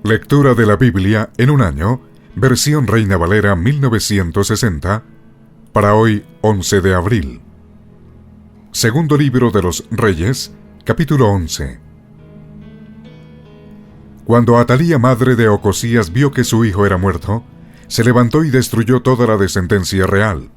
Lectura de la Biblia en un año, versión Reina Valera 1960, para hoy 11 de abril. Segundo libro de los Reyes, capítulo 11. Cuando Atalía, madre de Ocosías, vio que su hijo era muerto, se levantó y destruyó toda la descendencia real.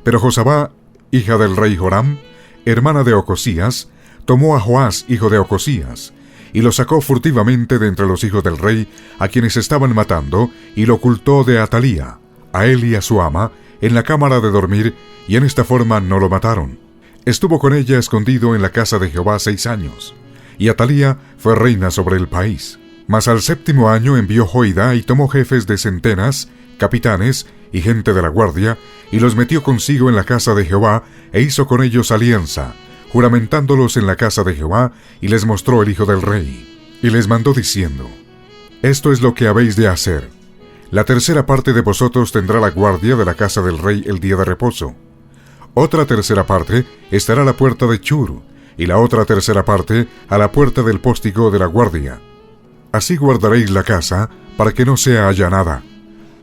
Pero Josabá, hija del rey Joram, hermana de Ocosías, tomó a Joás, hijo de Ocosías, y lo sacó furtivamente de entre los hijos del rey, a quienes estaban matando, y lo ocultó de Atalía, a él y a su ama, en la cámara de dormir, y en esta forma no lo mataron. Estuvo con ella escondido en la casa de Jehová 6 años, y Atalía fue reina sobre el país. Mas al 7º año envió Joiada y tomó jefes de centenas, capitanes y gente de la guardia, y los metió consigo en la casa de Jehová, e hizo con ellos alianza, juramentándolos en la casa de Jehová, y les mostró el hijo del rey. Y les mandó diciendo: Esto es lo que habéis de hacer. La tercera parte de vosotros tendrá la guardia de la casa del rey el día de reposo. Otra tercera parte estará a la puerta de Chur, y la otra tercera parte a la puerta del póstigo de la guardia. Así guardaréis la casa, para que no sea allanada.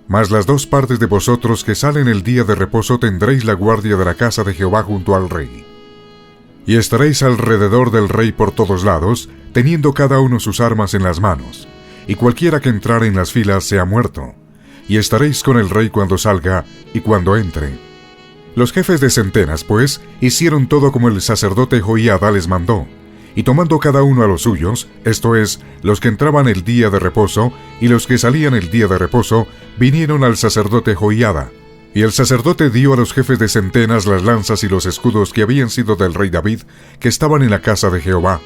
Mas las 2 partes de vosotros que salen el día de reposo tendréis la guardia de la casa de Jehová junto al rey. Y estaréis alrededor del rey por todos lados, teniendo cada uno sus armas en las manos, y cualquiera que entrare en las filas sea muerto, y estaréis con el rey cuando salga y cuando entre. Los jefes de centenas, pues, hicieron todo como el sacerdote Joiada les mandó, y tomando cada uno a los suyos, esto es, los que entraban el día de reposo y los que salían el día de reposo, vinieron al sacerdote Joiada. Y el sacerdote dio a los jefes de centenas las lanzas y los escudos que habían sido del rey David, que estaban en la casa de Jehová.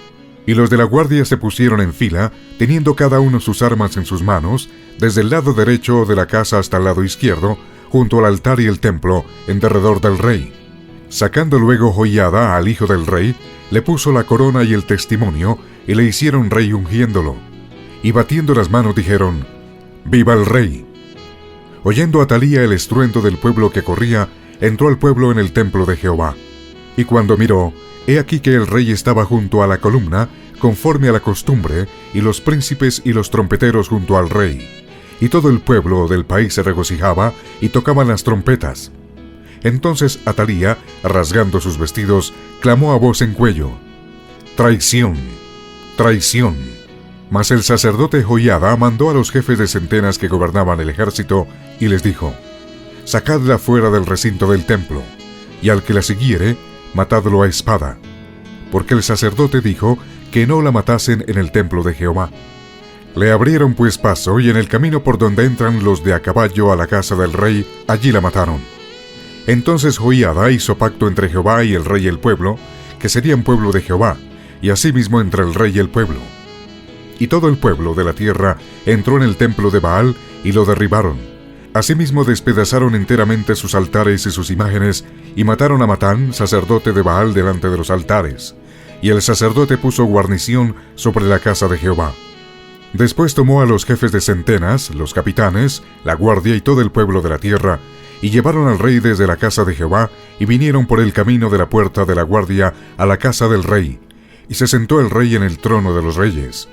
Y los de la guardia se pusieron en fila, teniendo cada uno sus armas en sus manos, desde el lado derecho de la casa hasta el lado izquierdo, junto al altar y el templo, en derredor del rey. Sacando luego Joiada al hijo del rey, le puso la corona y el testimonio, y le hicieron rey ungiéndolo. Y batiendo las manos dijeron: ¡Viva el rey! Oyendo Atalía el estruendo del pueblo que corría, entró al pueblo en el templo de Jehová. Y cuando miró, he aquí que el rey estaba junto a la columna, conforme a la costumbre, y los príncipes y los trompeteros junto al rey. Y todo el pueblo del país se regocijaba, y tocaban las trompetas. Entonces Atalía, rasgando sus vestidos, clamó a voz en cuello: ¡Traición! ¡Traición! Mas el sacerdote Joiada mandó a los jefes de centenas que gobernaban el ejército, y les dijo: Sacadla fuera del recinto del templo, y al que la siguiere, matadlo a espada. Porque el sacerdote dijo que no la matasen en el templo de Jehová. Le abrieron pues paso, y en el camino por donde entran los de a caballo a la casa del rey, allí la mataron. Entonces Joiada hizo pacto entre Jehová y el rey y el pueblo, que serían pueblo de Jehová, y asimismo entre el rey y el pueblo. Y todo el pueblo de la tierra entró en el templo de Baal, y lo derribaron. Asimismo despedazaron enteramente sus altares y sus imágenes, y mataron a Matán, sacerdote de Baal, delante de los altares. Y el sacerdote puso guarnición sobre la casa de Jehová. Después tomó a los jefes de centenas, los capitanes, la guardia y todo el pueblo de la tierra, y llevaron al rey desde la casa de Jehová, y vinieron por el camino de la puerta de la guardia a la casa del rey. Y se sentó el rey en el trono de los reyes.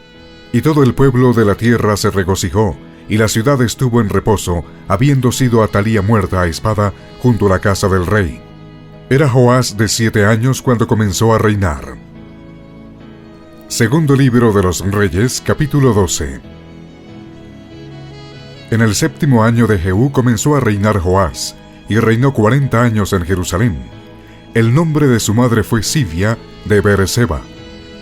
Y todo el pueblo de la tierra se regocijó, y la ciudad estuvo en reposo, habiendo sido Atalía muerta a espada junto a la casa del rey. Era Joás de 7 años cuando comenzó a reinar. Segundo libro de los Reyes, capítulo 12. En el 7º año de Jehú comenzó a reinar Joás, y reinó 40 años en Jerusalén. El nombre de su madre fue Sibia de Beerseba.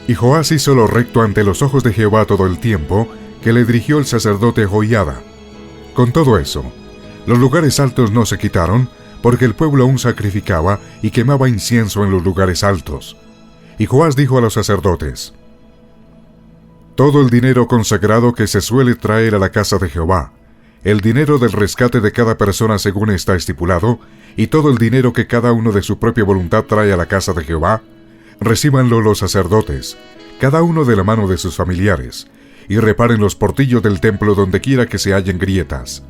Y Joás hizo lo recto ante los ojos de Jehová todo el tiempo que le dirigió el sacerdote Joiada. Con todo eso, los lugares altos no se quitaron, porque el pueblo aún sacrificaba y quemaba incienso en los lugares altos. Y Joás dijo a los sacerdotes: Todo el dinero consagrado que se suele traer a la casa de Jehová, el dinero del rescate de cada persona según está estipulado, y todo el dinero que cada uno de su propia voluntad trae a la casa de Jehová, recíbanlo los sacerdotes, cada uno de la mano de sus familiares, y reparen los portillos del templo donde quiera que se hallen grietas.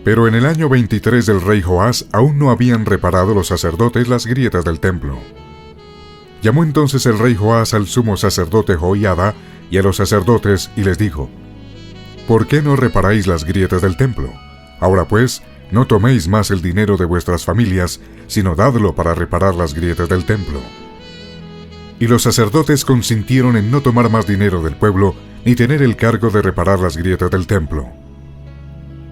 Pero en el año 23 del rey Joás aún no habían reparado los sacerdotes las grietas del templo. Llamó entonces el rey Joás al sumo sacerdote Joiada y a los sacerdotes y les dijo: ¿por qué no reparáis las grietas del templo? Ahora pues, no toméis más el dinero de vuestras familias, sino dadlo para reparar las grietas del templo. Y los sacerdotes consintieron en no tomar más dinero del pueblo, ni tener el cargo de reparar las grietas del templo.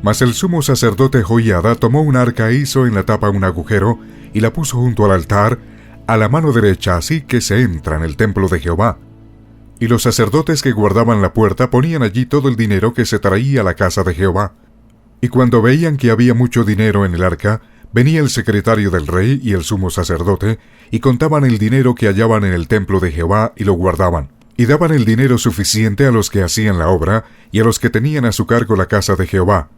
Mas el sumo sacerdote Joiada tomó un arca e hizo en la tapa un agujero, y la puso junto al altar, a la mano derecha, así que se entra en el templo de Jehová. Y los sacerdotes que guardaban la puerta ponían allí todo el dinero que se traía a la casa de Jehová. Y cuando veían que había mucho dinero en el arca, venía el secretario del rey y el sumo sacerdote, y contaban el dinero que hallaban en el templo de Jehová y lo guardaban. Y daban el dinero suficiente a los que hacían la obra, y a los que tenían a su cargo la casa de Jehová.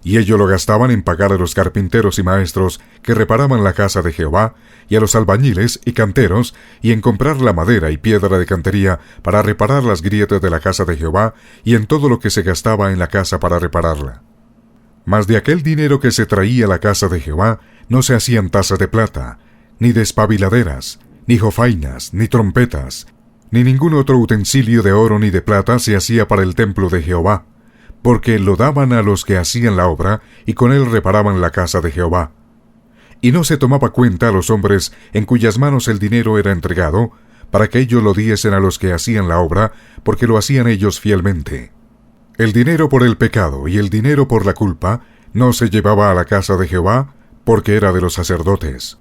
Y ello lo gastaban en pagar a los carpinteros y maestros que reparaban la casa de Jehová, y a los albañiles y canteros, y en comprar la madera y piedra de cantería para reparar las grietas de la casa de Jehová, y en todo lo que se gastaba en la casa para repararla. Mas de aquel dinero que se traía a la casa de Jehová, no se hacían tazas de plata, ni despabiladeras, ni jofainas, ni trompetas, ni ningún otro utensilio de oro ni de plata se hacía para el templo de Jehová, porque lo daban a los que hacían la obra, y con él reparaban la casa de Jehová. Y no se tomaba cuenta a los hombres en cuyas manos el dinero era entregado, para que ellos lo diesen a los que hacían la obra, porque lo hacían ellos fielmente. El dinero por el pecado y el dinero por la culpa no se llevaba a la casa de Jehová, porque era de los sacerdotes.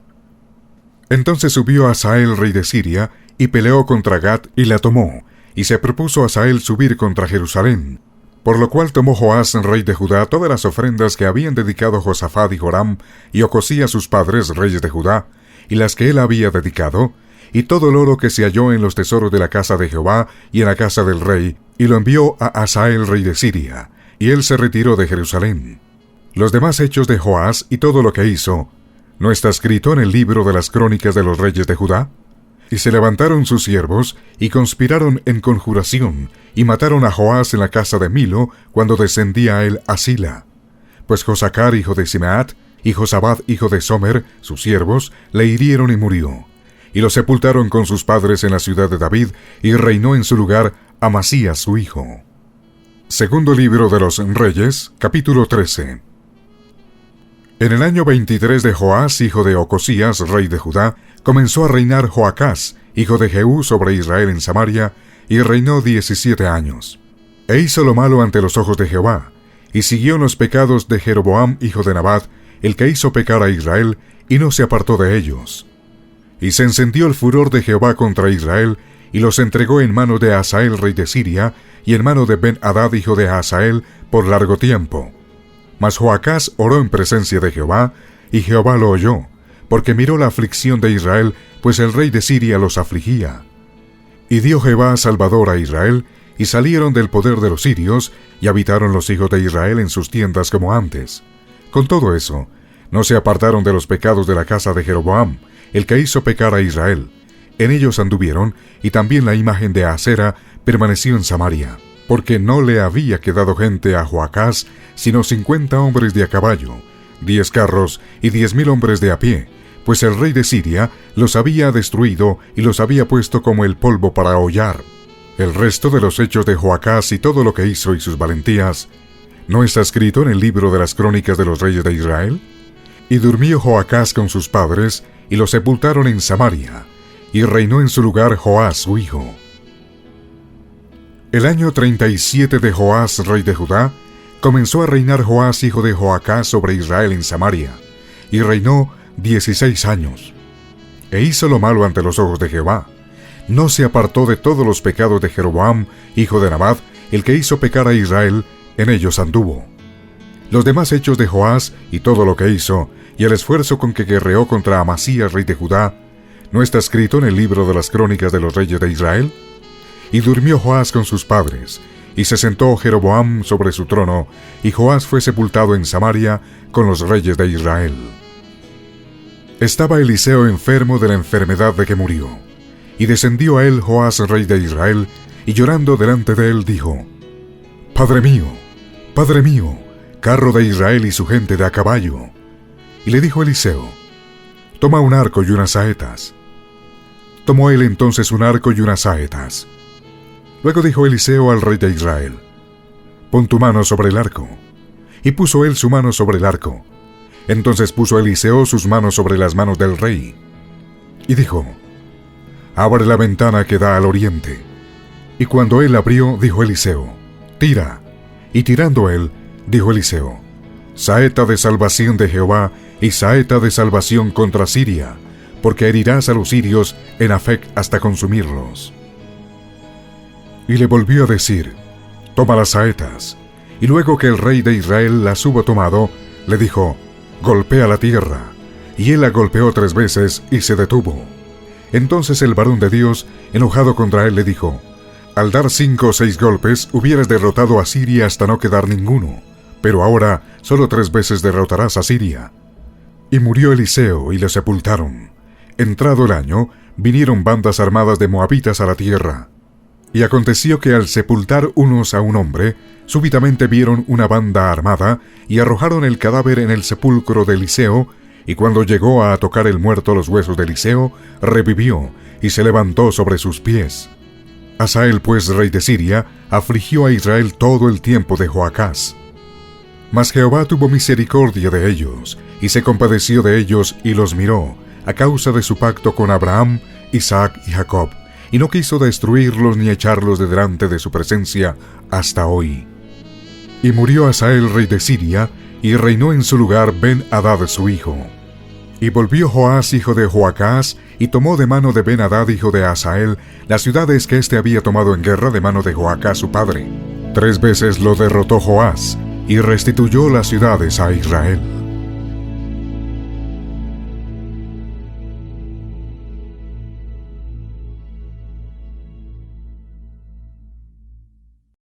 Entonces subió Hazael, rey de Siria, y peleó contra Gat y la tomó, y se propuso Hazael subir contra Jerusalén. Por lo cual tomó Joás, rey de Judá, todas las ofrendas que habían dedicado Josafat y Joram y Ocosías sus padres, reyes de Judá, y las que él había dedicado, y todo el oro que se halló en los tesoros de la casa de Jehová y en la casa del rey, y lo envió a Hazael, rey de Siria, y él se retiró de Jerusalén. Los demás hechos de Joás y todo lo que hizo, ¿no está escrito en el libro de las crónicas de los reyes de Judá? Y se levantaron sus siervos, y conspiraron en conjuración, y mataron a Joás en la casa de Milo, cuando descendía él a Sila. Pues Josacar, hijo de Simeat, y Josabad, hijo de Somer, sus siervos, le hirieron y murió. Y lo sepultaron con sus padres en la ciudad de David, y reinó en su lugar Amasías su hijo. Segundo libro de los Reyes, capítulo 13. En el año 23 de Joás, hijo de Ocosías, rey de Judá, comenzó a reinar Joacás, hijo de Jehú, sobre Israel en Samaria, y reinó 17 años. E hizo lo malo ante los ojos de Jehová, y siguió los pecados de Jeroboam, hijo de Nabat, el que hizo pecar a Israel, y no se apartó de ellos. Y se encendió el furor de Jehová contra Israel, y los entregó en mano de Hazael, rey de Siria, y en mano de Ben-Hadad, hijo de Hazael, por largo tiempo. Mas Joacás oró en presencia de Jehová, y Jehová lo oyó, porque miró la aflicción de Israel, pues el rey de Siria los afligía. Y dio Jehová salvador a Israel, y salieron del poder de los sirios, y habitaron los hijos de Israel en sus tiendas como antes. Con todo eso, no se apartaron de los pecados de la casa de Jeroboam, el que hizo pecar a Israel. En ellos anduvieron, y también la imagen de Asera permaneció en Samaria, porque no le había quedado gente a Joacás, sino 50 hombres de a caballo, 10 carros y 10,000 hombres de a pie, pues el rey de Siria los había destruido y los había puesto como el polvo para hollar. El resto de los hechos de Joacás y todo lo que hizo y sus valentías, ¿no está escrito en el libro de las crónicas de los reyes de Israel? Y durmió Joacás con sus padres, y lo sepultaron en Samaria, y reinó en su lugar Joás su hijo. El año 37 de Joás, rey de Judá, comenzó a reinar Joás, hijo de Joacás, sobre Israel en Samaria, y reinó 16 años. E hizo lo malo ante los ojos de Jehová. No se apartó de todos los pecados de Jeroboam, hijo de Nabat, el que hizo pecar a Israel, en ellos anduvo. Los demás hechos de Joás y todo lo que hizo, y el esfuerzo con que guerreó contra Amasías, rey de Judá, ¿no está escrito en el libro de las crónicas de los reyes de Israel? Y durmió Joás con sus padres, y se sentó Jeroboam sobre su trono, y Joás fue sepultado en Samaria con los reyes de Israel. Estaba Eliseo enfermo de la enfermedad de que murió, y descendió a él Joás, rey de Israel, y llorando delante de él dijo: Padre mío, carro de Israel y su gente de a caballo. Y le dijo Eliseo: Toma un arco y unas saetas. Tomó él entonces un arco y unas saetas. Luego dijo Eliseo al rey de Israel: pon tu mano sobre el arco. Y puso él su mano sobre el arco. Entonces puso Eliseo sus manos sobre las manos del rey. Y dijo: abre la ventana que da al oriente. Y cuando él abrió, dijo Eliseo: tira. Y tirando él, dijo Eliseo: saeta de salvación de Jehová y saeta de salvación contra Siria, porque herirás a los sirios en Afec hasta consumirlos. Y le volvió a decir: toma las saetas. Y luego que el rey de Israel las hubo tomado, le dijo: golpea la tierra. Y él la golpeó 3 veces y se detuvo. Entonces el varón de Dios, enojado contra él, le dijo: al dar 5 o 6 golpes hubieras derrotado a Siria hasta no quedar ninguno, pero ahora solo 3 veces derrotarás a Siria. Y murió Eliseo y le sepultaron. Entrado el año, vinieron bandas armadas de moabitas a la tierra. Y aconteció que al sepultar unos a un hombre, súbitamente vieron una banda armada y arrojaron el cadáver en el sepulcro de Eliseo, y cuando llegó a tocar el muerto los huesos de Eliseo, revivió y se levantó sobre sus pies. Hazael, pues, rey de Siria, afligió a Israel todo el tiempo de Joacás. Mas Jehová tuvo misericordia de ellos, y se compadeció de ellos y los miró, a causa de su pacto con Abraham, Isaac y Jacob, y no quiso destruirlos ni echarlos de delante de su presencia hasta hoy. Y murió Hazael, rey de Siria, y reinó en su lugar Ben-Hadad su hijo. Y volvió Joás, hijo de Joacás, y tomó de mano de Ben-Hadad, hijo de Hazael, las ciudades que éste había tomado en guerra de mano de Joacás su padre. 3 veces lo derrotó Joás, y restituyó las ciudades a Israel.